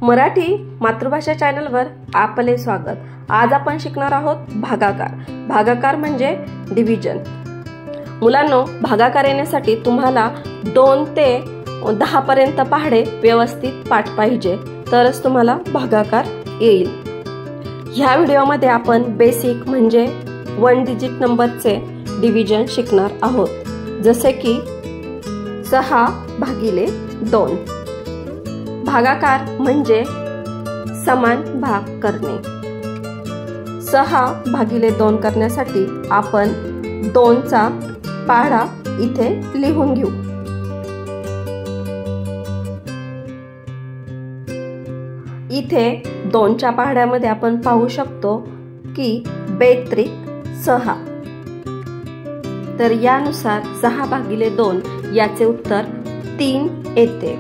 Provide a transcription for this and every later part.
मराठी मातृभाषा चॅनलवर आपले स्वागत। आज आपण शिकणार आहोत भागाकार। भागाकार म्हणजे डिव्हिजन। मुलांनो, भागाकार येण्यासाठी तुम्हाला 2 ते 10 पर्यंत पहाडे व्यवस्थित पाठ पाहिजे, तरच तुम्हाला भागाकार येईल। ह्या व्हिडिओमध्ये आपण बेसिक म्हणजे 1 डिजिट नंबरचे डिव्हिजन शिकणार आहोत, जसे की 6/2। भागाकार म्हणजे समान भाग करणे। 6/2 करण्यासाठी आपण 2चा पाढा इथे लिहून घेऊ। इथे 2च्या पाढ्यामध्ये आपण पाहू शकतो की 6 तर यानुसार 6/2 याचे उत्तर 3 येते।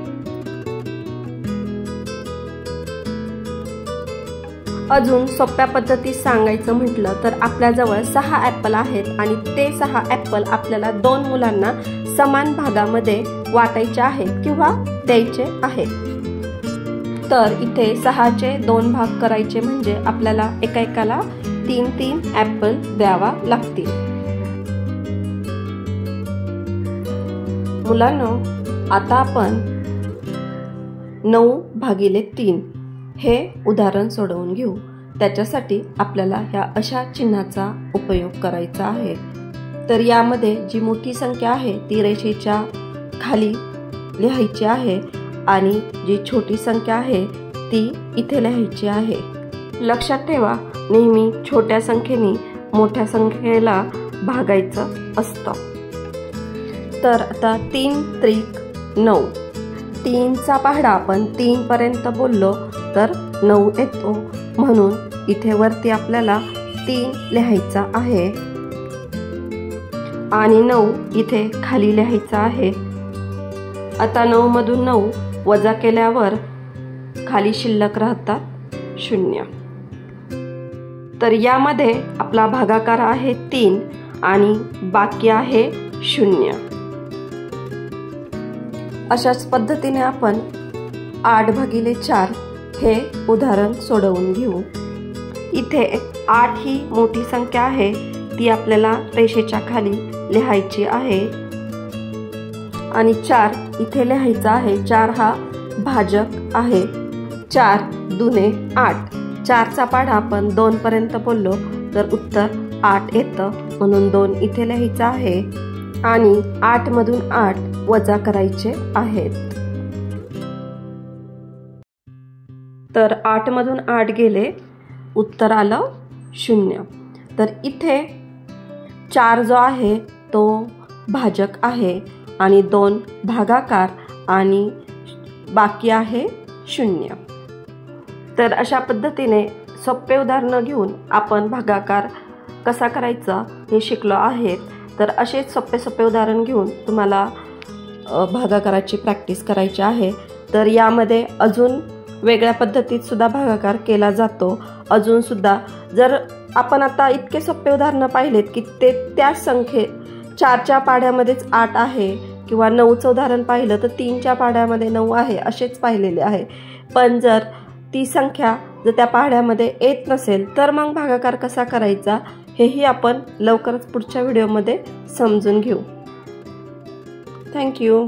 अजून सोप्या पद्धतीत सांगायचं म्हटलं तर आपल्याजवळ 6 ॲपल आहेत आणि ते 6 ॲपल आपल्याला 2 मुलांना समान भागामध्ये वाटायचे आहेत किंवा द्यायचे आहेत। तर इथे 6चे 2 भाग करायचे म्हणजे आपल्याला एकाएकाला 3-3 ॲपल द्यावा लागतील। मुलांनो, आता आपण 9/3 हे उदाहरण सोडवून घेऊ। त्याच्यासाठी आपल्याला ह्या अशा चिन्हाचा उपयोग करायचा आहे। तर यामध्ये जी मोठी संख्या आहे ती रेषेच्या खाली लिहायची आहे आणि जी छोटी संख्या आहे ती इथे लिहायची आहे। लक्षात ठेवा, नेहमी छोट्या संख्येने मोठ्या संख्येला भागायचं असतं। तर आता 3-9 3चा पाढा आपण 3 पर्यंत बोललो तर 9 येतो, म्हणून इथे वरती आपल्याला 3 लिहायचा आहे आणि 9 इथे खाली लिहायचा आहे। आता 9 मधून 9 वजा केल्यावर खाली शिल्लक राहतात 0। तर यामध्ये आपला भागाकार आहे 3 आणि बाकी आहे 0। अशाच पद्धतीने आपण 8/4 हे उदाहरण सोडवून घेऊ। इथे 8 ही मोठी संख्या आहे, ती आपल्याला रेषेच्या खाली लिहायची आहे आणि 4 इथे लिहायचा आहे। 4 हा भाजक आहे। 4 दुने 8। 4चा पाढा आपण 2 पर्यंत बोललो तर उत्तर 8 येतं, म्हणून 2 इथे लिहायचा आहे आणि 8 मधून 8 वजा करायचे आहेत। तर 8 मधून 8 गेले, उत्तर आलं 0। तर इथे 4 जो आहे तो भाजक आहे आणि 2 भागाकार आणि बाकी आहे 0। तर अशा पद्धतीने सोपे उदाहरणं घेऊन आपण भागाकार कसा करायचा हे शिकलो आहेत। तर असेच सोपे उदाहरण घेऊन तुम्हाला भागाकाराची प्रॅक्टिस करायची आहे। तर यामध्ये अजून वेगळ्या पद्धतीत सुद्धा भागाकार केला जातो। अजून सुद्धा जर आपण आता इतके सोपे उदाहरणं पाहिलेत की ते त्या संख्ये 4च्या पाढ्यामध्येच 8 आहे किंवा 9चं उदाहरण पाहिलं तर 3च्या पाढ्यामध्ये 9 आहे, असेच पाहिलेले आहे। पण जर ती संख्या जर त्या पाढ्यामध्ये येत नसेल तर मग भागाकार कसा करायचा हेही आपण लवकरच पुढच्या व्हिडिओमध्ये समजून घेऊ। Thank you.